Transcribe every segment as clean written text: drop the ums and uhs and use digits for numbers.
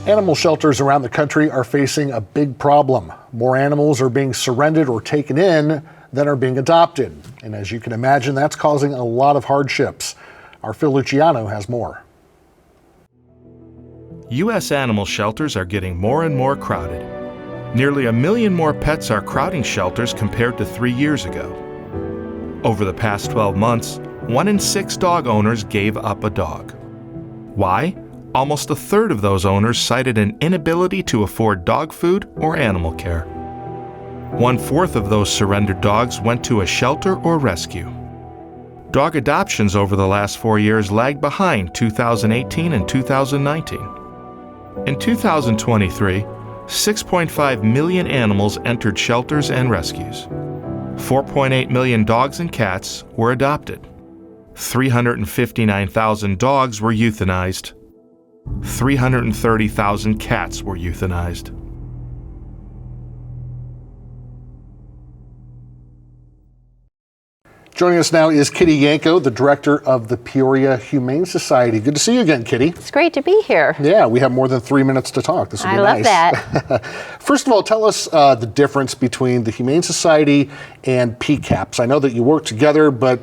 Animal shelters around the country are facing a big problem. More animals are being surrendered or taken in than are being adopted. And as you can imagine, that's causing a lot of hardships. Our Phil Luciano has more. U.S. animal shelters are getting more and more crowded. Nearly 1 million more pets are crowding shelters compared to 3 years ago. Over the past 12 months, 1 in 6 dog owners gave up a dog. Why? Almost a third of those owners cited an inability to afford dog food or animal care. 1/4 of those surrendered dogs went to a shelter or rescue. Dog adoptions over the last 4 years lagged behind 2018 and 2019. In 2023, 6.5 million animals entered shelters and rescues. 4.8 million dogs and cats were adopted. 359,000 dogs were euthanized. 330,000 cats were euthanized. Joining us now is Kitty Yanko, the director of the Peoria Humane Society. Good to see you again, Kitty. It's great to be here. Yeah, we have more than 3 minutes to talk. This will be nice. I love that. First of all, tell us the difference between the Humane Society and PCAPS. I know that you work together, but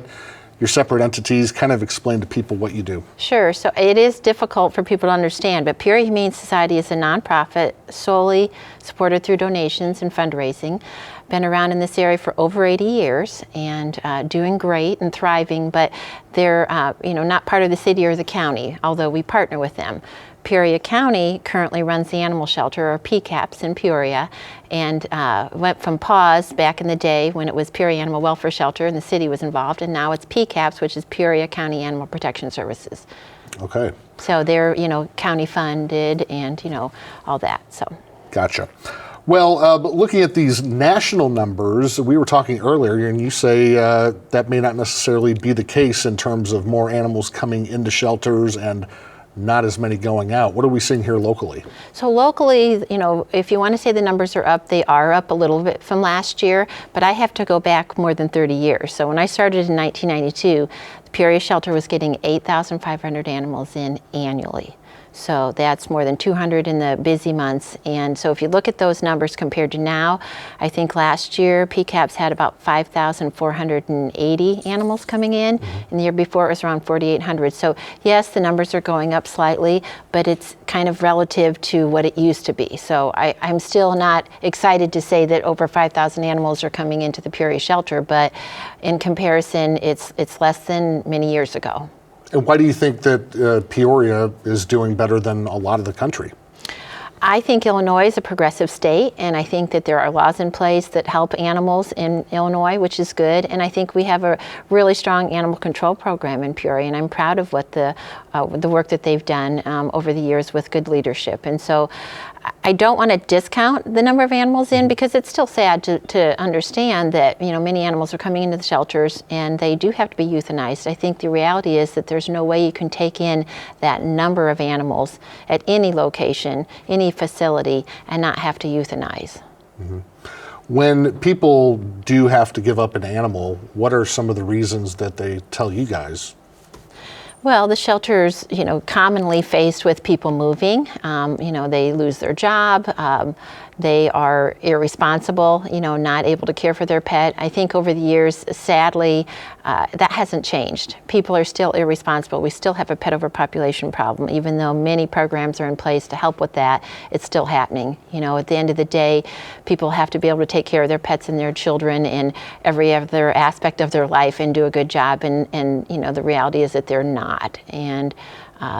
you're separate entities. Kind of explain to people what you do. Sure. So it is difficult for people to understand, but Peoria Humane Society is a nonprofit solely supported through donations and fundraising. Been around in this area for over 80 years and doing great and thriving, but they're not part of the city or the county, although we partner with them. Peoria County currently runs the animal shelter, or PCAPS, in Peoria, and went from PAWS back in the day when it was Peoria Animal Welfare Shelter and the city was involved, and now it's PCAPS, which is Peoria County Animal Protection Services. Okay. So they're, county funded and, all that, so. Gotcha. Well, but looking at these national numbers, we were talking earlier, and you say that may not necessarily be the case in terms of more animals coming into shelters and not as many going out. What are we seeing here locally? So locally, if you want to say the numbers are up, they are up a little bit from last year, but I have to go back more than 30 years. So when I started in 1992, the Peoria shelter was getting 8,500 animals in annually. So that's more than 200 in the busy months. And so if you look at those numbers compared to now, I think last year PCAPS had about 5,480 animals coming in. And the year before it was around 4,800. So yes, the numbers are going up slightly, but it's kind of relative to what it used to be. So I'm still not excited to say that over 5,000 animals are coming into the Peoria shelter, but in comparison, it's less than many years ago. And why do you think that Peoria is doing better than a lot of the country? I think Illinois is a progressive state, and I think that there are laws in place that help animals in Illinois, which is good. And I think we have a really strong animal control program in Peoria, and I'm proud of what the work that they've done over the years with good leadership. And so I don't want to discount the number of animals in, because it's still sad to understand that many animals are coming into the shelters and they do have to be euthanized. I think the reality is that there's no way you can take in that number of animals at any location, any facility, and not have to euthanize. When people do have to give up an animal, what are some of the reasons that they tell you guys? Well, the shelter's, commonly faced with people moving. They lose their job. They are irresponsible, not able to care for their pet. I think over the years, sadly, that hasn't changed. People are still irresponsible. We still have a pet overpopulation problem. Even though many programs are in place to help with that, it's still happening. At the end of the day, people have to be able to take care of their pets and their children in every other aspect of their life and do a good job. And the reality is that they're not. And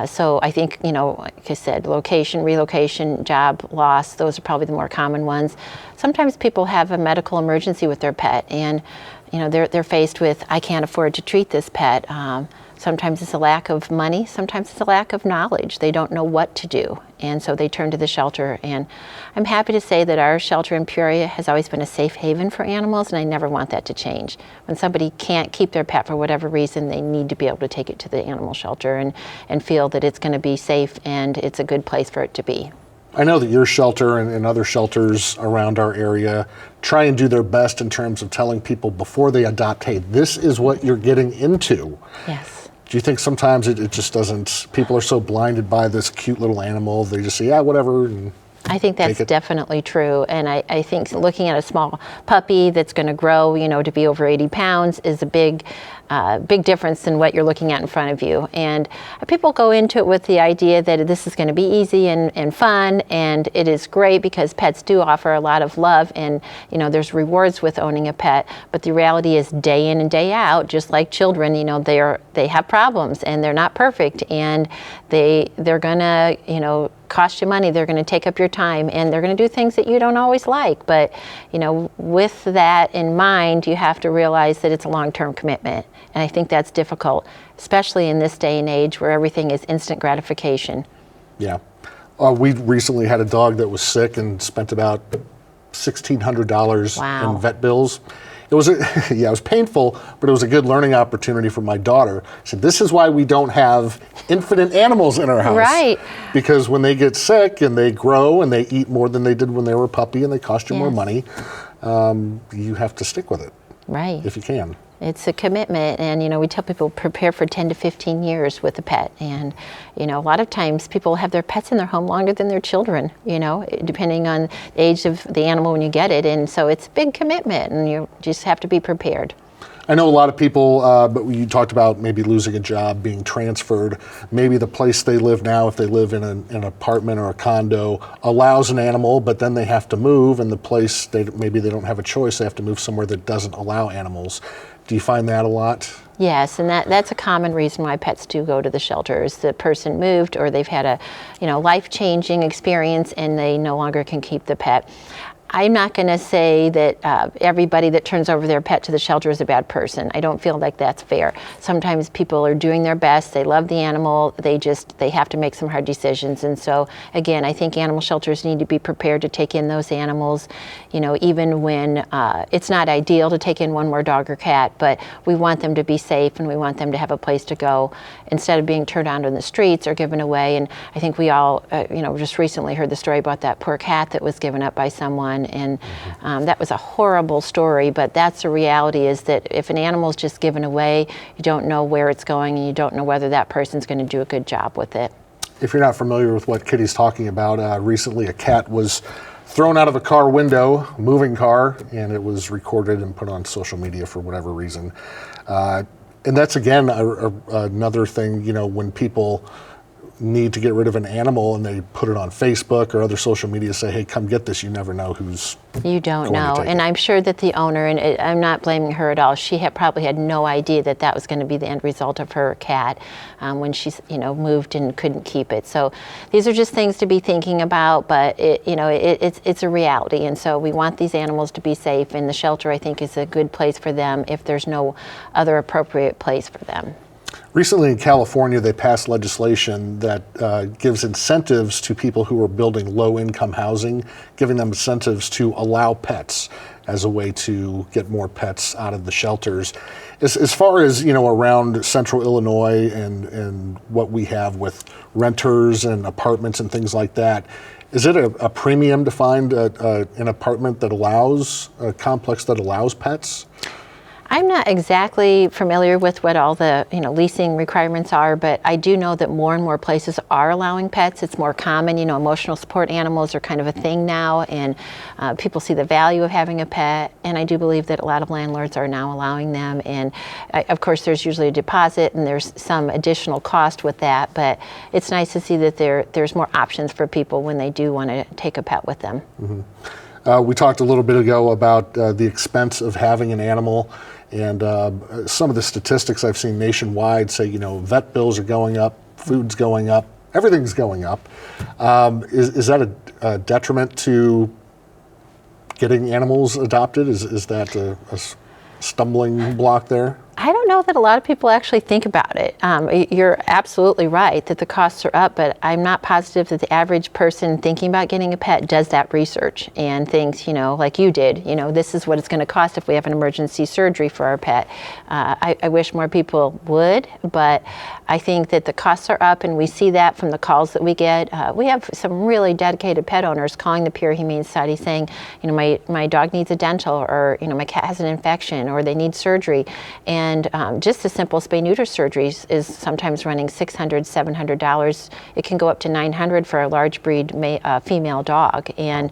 so I think, like I said, location, relocation, job loss, those are probably the more common ones. Sometimes people have a medical emergency with their pet, and they're faced with, I can't afford to treat this pet. Sometimes it's a lack of money, sometimes it's a lack of knowledge. They don't know what to do, and so they turn to the shelter. And I'm happy to say that our shelter in Peoria has always been a safe haven for animals, and I never want that to change. When somebody can't keep their pet for whatever reason, they need to be able to take it to the animal shelter and feel that it's going to be safe and it's a good place for it to be. I know that your shelter and other shelters around our area try and do their best in terms of telling people before they adopt, hey, this is what you're getting into. Yes. Do you think sometimes it just doesn't, people are so blinded by this cute little animal, they just say, yeah, whatever. And I think that's take it? definitely true. And I think looking at a small puppy that's going to grow, to be over 80 pounds is a big difference than what you're looking at in front of you. And people go into it with the idea that this is going to be easy and fun, and it is great because pets do offer a lot of love, and there's rewards with owning a pet. But the reality is, day in and day out, just like children, they have problems and they're not perfect, and they're gonna cost you money. They're going to take up your time, and they're going to do things that you don't always like. But with that in mind, you have to realize that it's a long-term commitment. And I think that's difficult, especially in this day and age where everything is instant gratification. Yeah. We recently had a dog that was sick and spent about $1,600 Wow. in vet bills. It was it was painful, but it was a good learning opportunity for my daughter. I said, this is why we don't have infinite animals in our house. Right. Because when they get sick and they grow and they eat more than they did when they were a puppy and they cost you more Yes. money, you have to stick with it Right. if you can. It's a commitment, and we tell people prepare for 10 to 15 years with a pet. And a lot of times people have their pets in their home longer than their children, depending on the age of the animal when you get it. And so it's a big commitment, and you just have to be prepared. I know a lot of people, but you talked about maybe losing a job, being transferred. Maybe the place they live now, if they live in an apartment or a condo, allows an animal, but then they have to move, and the place, maybe they don't have a choice. They have to move somewhere that doesn't allow animals. Do you find that a lot? Yes, and that's a common reason why pets do go to the shelters. The person moved, or they've had a life-changing experience, and they no longer can keep the pet. I'm not going to say that everybody that turns over their pet to the shelter is a bad person. I don't feel like that's fair. Sometimes people are doing their best. They love the animal. They have to make some hard decisions. And so, again, I think animal shelters need to be prepared to take in those animals, even when it's not ideal to take in one more dog or cat, but we want them to be safe, and we want them to have a place to go instead of being turned out on the streets or given away. And I think we all, just recently heard the story about that poor cat that was given up by someone. And that was a horrible story, but that's the reality, is that if an animal is just given away, you don't know where it's going, and you don't know whether that person's going to do a good job with it. If you're not familiar with what Kitty's talking about, recently a cat was thrown out of a car window, moving car, and it was recorded and put on social media for whatever reason. And that's, again, another thing, when people need to get rid of an animal and they put it on Facebook or other social media, say, hey, come get this, you never know who's You don't going to know. take And it. I'm sure that the owner, and I'm not blaming her at all, she probably had no idea that that was going to be the end result of her cat when she moved and couldn't keep it. So these are just things to be thinking about, but it's a reality. And so we want these animals to be safe, and the shelter, I think, is a good place for them if there's no other appropriate place for them. Recently in California, they passed legislation that gives incentives to people who are building low-income housing, giving them incentives to allow pets as a way to get more pets out of the shelters. As far as, around central Illinois and what we have with renters and apartments and things like that, is it a premium to find an apartment that allows, a complex that allows pets? I'm not exactly familiar with what all the leasing requirements are, but I do know that more and more places are allowing pets. It's more common. Emotional support animals are kind of a thing now, and people see the value of having a pet. And I do believe that a lot of landlords are now allowing them. And of course, there's usually a deposit, and there's some additional cost with that. But it's nice to see that there's more options for people when they do want to take a pet with them. Mm-hmm. We talked a little bit ago about the expense of having an animal. And some of the statistics I've seen nationwide say, vet bills are going up, food's going up, everything's going up. Is that a detriment to getting animals adopted? Is that a stumbling block there? I don't know that a lot of people actually think about it. You're absolutely right that the costs are up, but I'm not positive that the average person thinking about getting a pet does that research and thinks, like you did, this is what it's going to cost if we have an emergency surgery for our pet. I wish more people would, but I think that the costs are up, and we see that from the calls that we get. We have some really dedicated pet owners calling the Pure Humane Society saying, my dog needs a dental, or my cat has an infection, or they need surgery. And And just the simple spay-neuter surgeries is sometimes running $600, $700. It can go up to $900 for a large breed female dog. And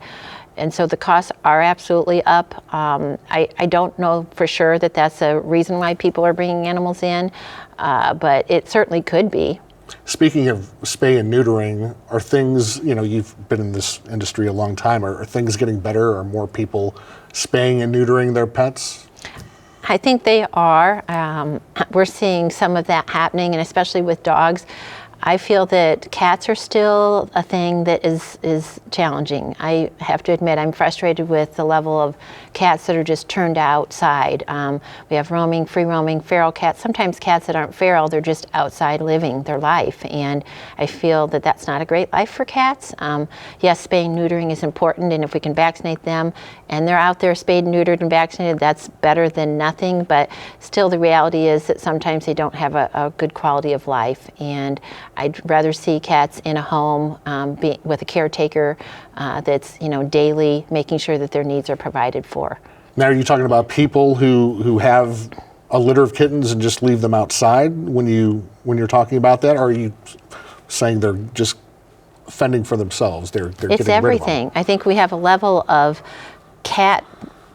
so the costs are absolutely up. I don't know for sure that that's a reason why people are bringing animals in, but it certainly could be. Speaking of spay and neutering, are things, you've been in this industry a long time, are things getting better? Are more people spaying and neutering their pets? I think they are. We're seeing some of that happening, and especially with dogs. I feel that cats are still a thing that is challenging. I have to admit I'm frustrated with the level of cats that are just turned outside. We have free roaming, feral cats. Sometimes cats that aren't feral, they're just outside living their life. And I feel that that's not a great life for cats. Yes, spay and neutering is important, and if we can vaccinate them and they're out there spayed, neutered, and vaccinated, that's better than nothing. But still the reality is that sometimes they don't have a good quality of life. And I'd rather see cats in a home with a caretaker that's daily making sure that their needs are provided for. Now, are you talking about people who have a litter of kittens and just leave them outside when you're talking about that? Or are you saying they're just fending for themselves? They're It's getting everything. rid of them. I think we have a level of cat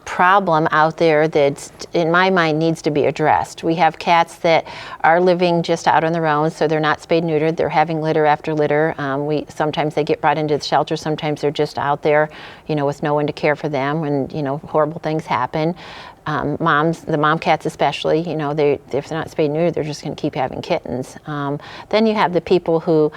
problem out there that, in my mind, needs to be addressed. We have cats that are living just out on their own, so they're not spayed neutered. They're having litter after litter. Sometimes they get brought into the shelter. Sometimes they're just out there, with no one to care for them, and horrible things happen. The mom cats especially, if they're not spayed neutered, they're just going to keep having kittens. Then you have the people who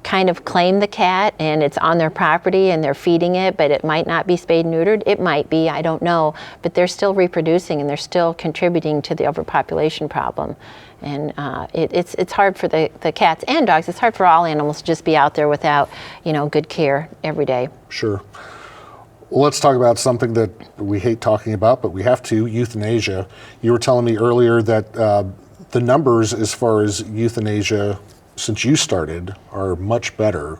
kind of claim the cat and it's on their property and they're feeding it, but it might not be spayed neutered. It might be, I don't know, but they're still reproducing and they're still contributing to the overpopulation problem. And it's hard for the cats and dogs. It's hard for all animals to just be out there without, good care every day. Sure. Well, let's talk about something that we hate talking about, but we have to, euthanasia. You were telling me earlier that the numbers as far as euthanasia since you started are much better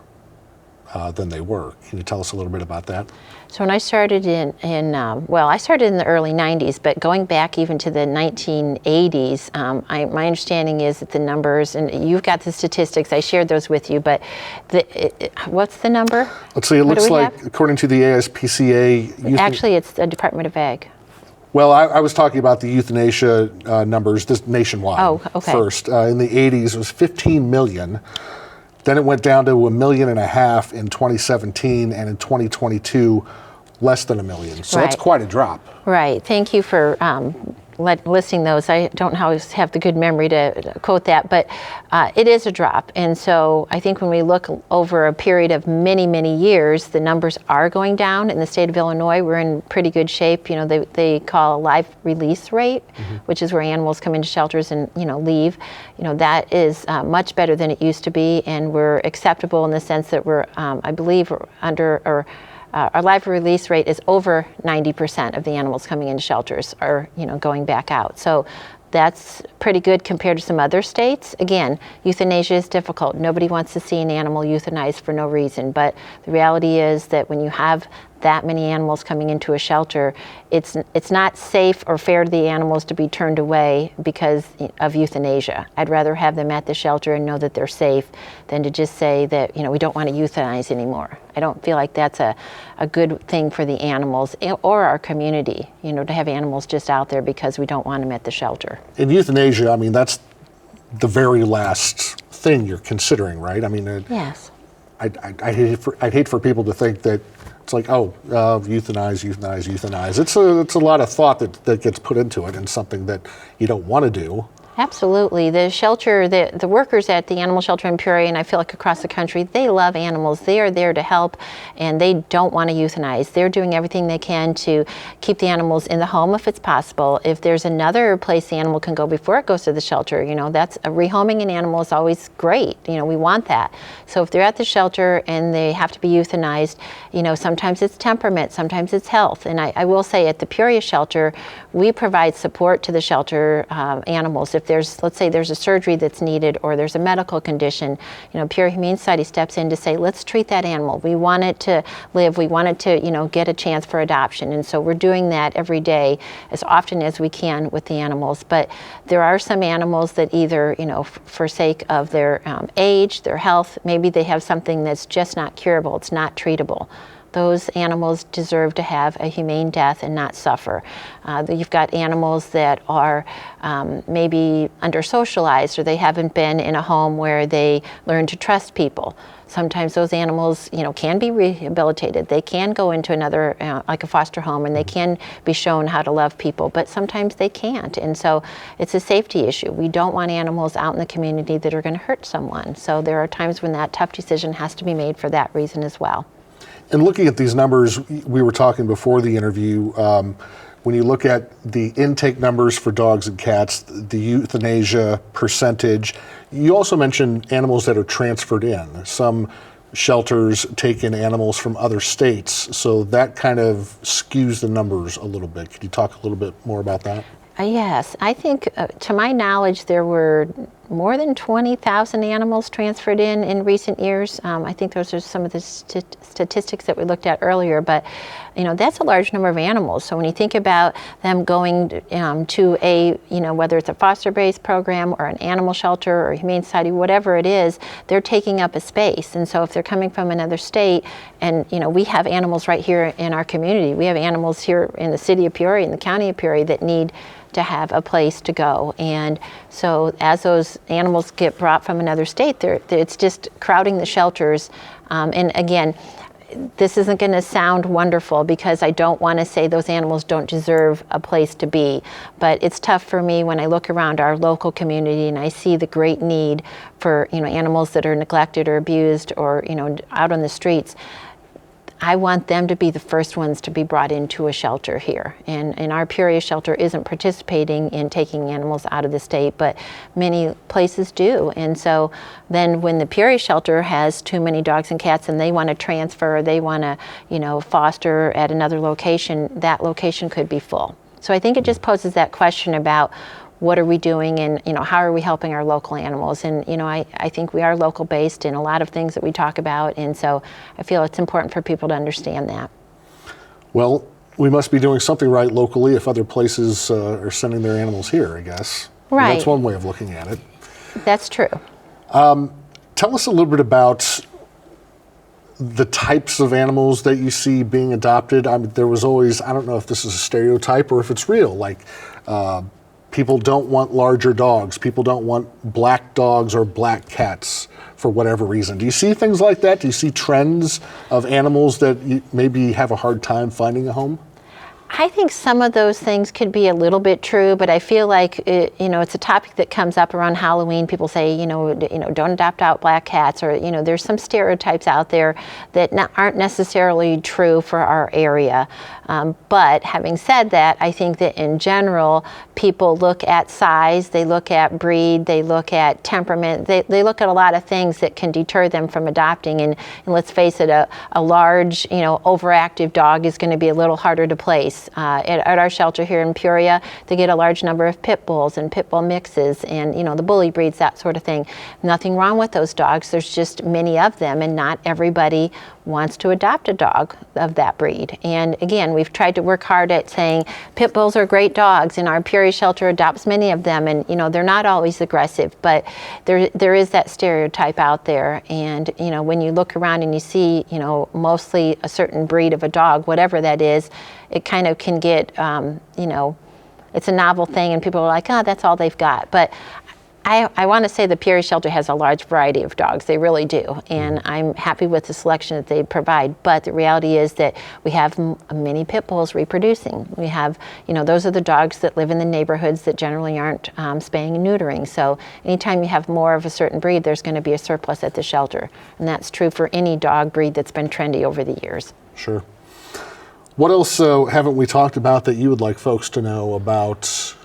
than they were. Can you tell us a little bit about that? So when I started I started in the early 90s, but going back even to the 1980s, my understanding is that the numbers, and you've got the statistics, I shared those with you, but what's the number? Let's see, it looks like, according to the ASPCA... Actually, it's the Department of Ag. Well, I was talking about the euthanasia numbers this nationwide first. In the 80s, it was 15 million. Then it went down to 1.5 million in 2017, and in 2022, less than 1 million. So that's quite a drop. Right. Thank you for listing those. I don't always have the good memory to quote that, but it is a drop. And so I think when we look over a period of many, many years, the numbers are going down. In the state of Illinois, we're in pretty good shape. They call a live release rate, which is where animals come into shelters and, leave. That is much better than it used to be, and we're acceptable in the sense that we're, I believe, our live release rate is over 90% of the animals coming into shelters are, going back out. So that's pretty good compared to some other states. Again, euthanasia is difficult. Nobody wants to see an animal euthanized for no reason. But the reality is that when you have that many animals coming into a shelter, it's not safe or fair to the animals to be turned away because of euthanasia. I'd rather have them at the shelter and know that they're safe than to just say that, we don't want to euthanize anymore. I don't feel like that's a good thing for the animals or our community, to have animals just out there because we don't want them at the shelter. In euthanasia, that's the very last thing you're considering, right? Yes. I'd hate for people to think that it's like, euthanize. It's a lot of thought that gets put into it, and something that you don't want to do. Absolutely. The shelter, the workers at the animal shelter in Peoria, and I feel like across the country, they love animals. They are there to help, and they don't want to euthanize. They're doing everything they can to keep the animals in the home if it's possible. If there's another place the animal can go before it goes to the shelter, that's rehoming an animal is always great. We want that. So if they're at the shelter and they have to be euthanized, sometimes it's temperament, sometimes it's health. And I will say at the Peoria shelter, we provide support to the shelter animals. if let's say there's a surgery that's needed or there's a medical condition, Peoria Humane Society steps in to say, let's treat that animal. We want it to live. We want it to, get a chance for adoption. And so we're doing that every day as often as we can with the animals. But there are some animals that either, for sake of their age, their health, maybe they have something that's just not curable, it's not treatable. Those animals deserve to have a humane death and not suffer. You've got animals that are maybe under-socialized, or they haven't been in a home where they learn to trust people. Sometimes those animals, can be rehabilitated. They can go into another, like a foster home, and they can be shown how to love people, but sometimes they can't. And so it's a safety issue. We don't want animals out in the community that are going to hurt someone. So there are times when that tough decision has to be made for that reason as well. And looking at these numbers, we were talking before the interview, when you look at the intake numbers for dogs and cats, the euthanasia percentage, you also mentioned animals that are transferred in. Some shelters take in animals from other states, so that kind of skews the numbers a little bit. Could you talk a little bit more about that? Yes, I think, to my knowledge, there were more than 20,000 animals transferred in recent years. I think those are some of the statistics that we looked at earlier, but that's a large number of animals. So when you think about them going to a, whether it's a foster-based program or an animal shelter or a humane society, whatever it is, they're taking up a space. And so if they're coming from another state, and we have animals right here in our community, we have animals here in the city of Peoria, in the county of Peoria, that need to have a place to go. And so as those animals get brought from another state, it's just crowding the shelters. And again, this isn't going to sound wonderful because I don't want to say those animals don't deserve a place to be, but it's tough for me when I look around our local community and I see the great need for animals that are neglected or abused or out on the streets. I want them to be the first ones to be brought into a shelter here. And our Peoria shelter isn't participating in taking animals out of the state, but many places do. And so then when the Peoria shelter has too many dogs and cats and they want to transfer, or they want to, foster at another location, that location could be full. So I think it just poses that question about what are we doing, and how are we helping our local animals? And I think we are local based in a lot of things that we talk about, and so I feel it's important for people to understand that. Well, we must be doing something right locally if other places are sending their animals here, I guess. Right. That's one way of looking at it. That's true. Tell us a little bit about the types of animals that you see being adopted. There was always, I don't know if this is a stereotype or if it's real, like people don't want larger dogs. People don't want black dogs or black cats for whatever reason. Do you see things like that? Do you see trends of animals that you maybe have a hard time finding a home? I think some of those things could be a little bit true, but I feel like it's a topic that comes up around Halloween. People say, don't adopt out black cats, or there's some stereotypes out there that aren't necessarily true for our area. But having said that, I think that in general, people look at size, they look at breed, they look at temperament, they look at a lot of things that can deter them from adopting. And let's face it, a large, overactive dog is going to be a little harder to place. At our shelter here in Peoria, they get a large number of pit bulls and pit bull mixes and, the bully breeds, that sort of thing. Nothing wrong with those dogs. There's just many of them, and not everybody wants to adopt a dog of that breed. And again, we've tried to work hard at saying pit bulls are great dogs, and our Peoria shelter adopts many of them, and they're not always aggressive, but there is that stereotype out there. And when you look around and you see mostly a certain breed of a dog, whatever that is, it kind of can get it's a novel thing, and people are like, oh, that's all they've got. But I want to say the Peoria shelter has a large variety of dogs. They really do. And I'm happy with the selection that they provide. But the reality is that we have many pit bulls reproducing. We have, those are the dogs that live in the neighborhoods that generally aren't spaying and neutering. So anytime you have more of a certain breed, there's going to be a surplus at the shelter. And that's true for any dog breed that's been trendy over the years. Sure. What else haven't we talked about that you would like folks to know about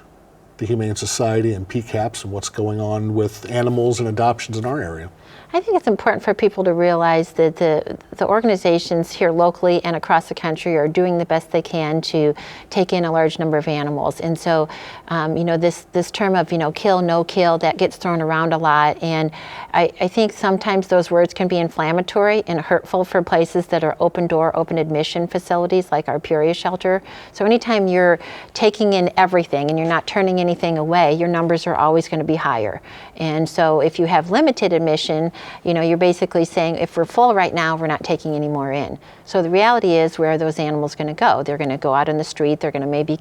the Humane Society and PCAPS and what's going on with animals and adoptions in our area? I think it's important for people to realize that the organizations here locally and across the country are doing the best they can to take in a large number of animals. And so, this term of, kill, no kill, that gets thrown around a lot. And I think sometimes those words can be inflammatory and hurtful for places that are open door, open admission facilities like our Peoria shelter. So anytime you're taking in everything and you're not turning anything away, your numbers are always going to be higher. And so if you have limited admission, you're basically saying, if we're full right now, we're not taking any more in. So the reality is, where are those animals going to go? They're going to go out on the street, they're going to maybe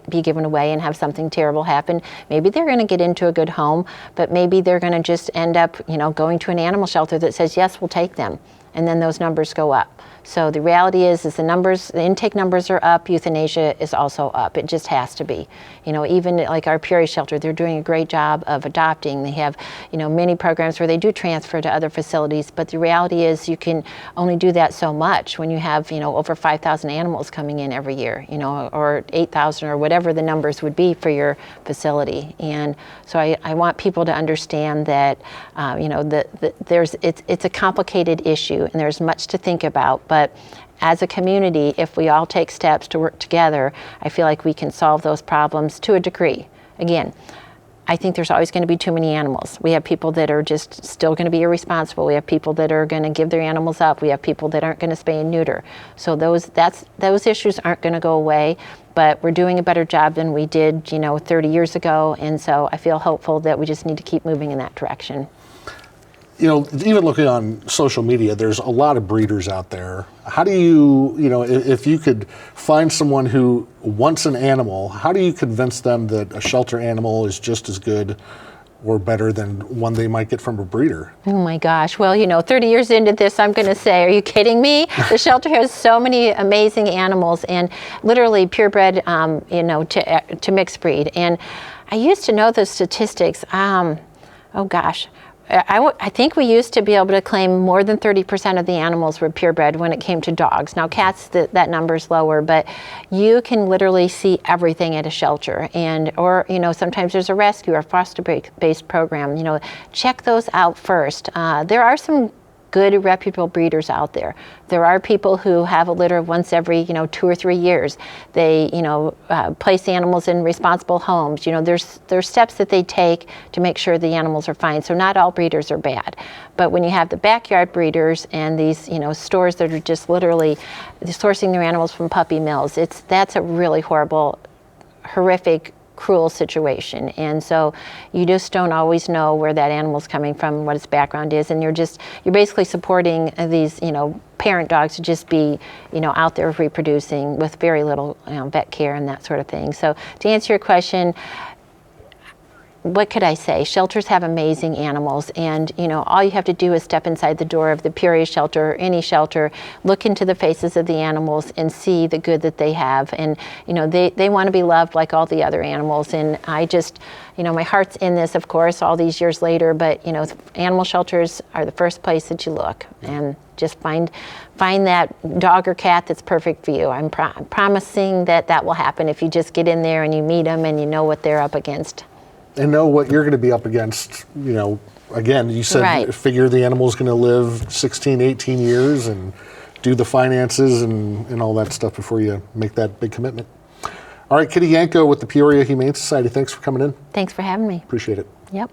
be given away and have something terrible happen. Maybe they're going to get into a good home, but maybe they're going to just end up, going to an animal shelter that says, yes, we'll take them. And then those numbers go up. So the reality is the intake numbers are up, euthanasia is also up. It just has to be. Even like our Peoria shelter, they're doing a great job of adopting. They have, many programs where they do transfer to other facilities, but the reality is you can only do that so much when you have, over 5,000 animals coming in every year, or 8,000 or whatever the numbers would be for your facility. And so I want people to understand that, it's a complicated issue and there's much to think about. But as a community, if we all take steps to work together, I feel like we can solve those problems to a degree. Again, I think there's always going to be too many animals. We have people that are just still going to be irresponsible. We have people that are going to give their animals up. We have people that aren't going to spay and neuter. So those issues aren't going to go away, but we're doing a better job than we did, 30 years ago. And so I feel hopeful that we just need to keep moving in that direction. Even looking on social media, there's a lot of breeders out there. How do you, if you could find someone who wants an animal, how do you convince them that a shelter animal is just as good or better than one they might get from a breeder? Oh my gosh. Well, 30 years into this, I'm going to say, are you kidding me? The shelter has so many amazing animals and literally purebred, to mixed breed. And I used to know the statistics. Oh gosh. I think we used to be able to claim more than 30% of the animals were purebred when it came to dogs. Now cats, that number's lower, but you can literally see everything at a shelter. Or sometimes there's a rescue or foster-based program. Check those out first. There are some good reputable breeders out there. There are people who have a litter once every 2 or 3 years. They place animals in responsible homes. There's steps that they take to make sure the animals are fine. So not all breeders are bad, but when you have the backyard breeders and these stores that are just literally sourcing their animals from puppy mills, that's a really horrific, cruel situation. And so you just don't always know where that animal's coming from, what its background is, and you're basically supporting these parent dogs to just be out there reproducing with very little vet care and that sort of thing. So to answer your question, what could I say? Shelters have amazing animals, and all you have to do is step inside the door of the Peoria shelter or any shelter, look into the faces of the animals and see the good that they have. And they want to be loved like all the other animals. And I just, my heart's in this, of course, all these years later, but animal shelters are the first place that you look, and just find that dog or cat that's perfect for you. I'm promising that will happen if you just get in there and you meet them and you know what they're up against. And know what you're going to be up against. Again, you said right. Figure the animal's going to live 16, 18 years and do the finances and all that stuff before you make that big commitment. All right, Kitty Yanko with the Peoria Humane Society, thanks for coming in. Thanks for having me. Appreciate it. Yep.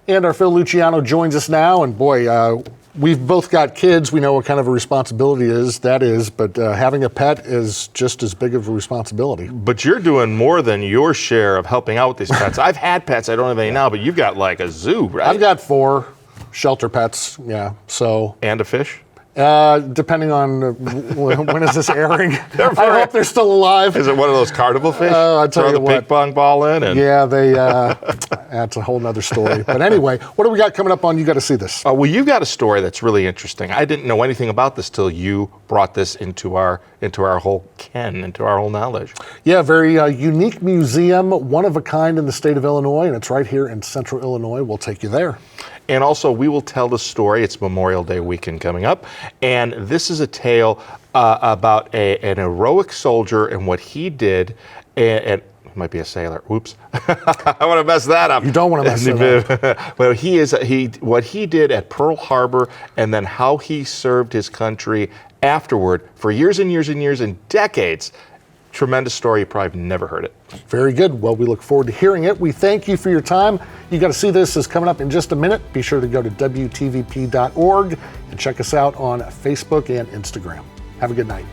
And our Phil Luciano joins us now, and boy, we've both got kids. We know what kind of a responsibility that is, but having a pet is just as big of a responsibility. But you're doing more than your share of helping out with these pets. I've had pets, I don't have any now, but you've got like a zoo, right? I've got 4 shelter pets, yeah, so. And a fish? Depending on when is this airing. I hope they're still alive. Is it one of those carnival fish? I'll tell Throw you the what. ping pong ball in? And Yeah, that's a whole nother story. But anyway, what do we got coming up on You Got to See This? well, you've got a story that's really interesting. I didn't know anything about this till you brought this into our whole into our whole knowledge. Yeah, very unique museum, one of a kind in the state of Illinois, and it's right here in central Illinois. We'll take you there. And also, we will tell the story. It's Memorial Day weekend coming up. And this is a tale about an heroic soldier and what he did. And might be a sailor. Whoops. I want to mess that up. You don't want to mess it up. Well, what he did at Pearl Harbor, and then how he served his country afterward for years and years and years and decades. Tremendous story. You probably have never heard it. Very good. Well, we look forward to hearing it. We thank you for your time. You got to see this is coming up in just a minute. Be sure to go to WTVP.org and check us out on Facebook and Instagram. Have a good night.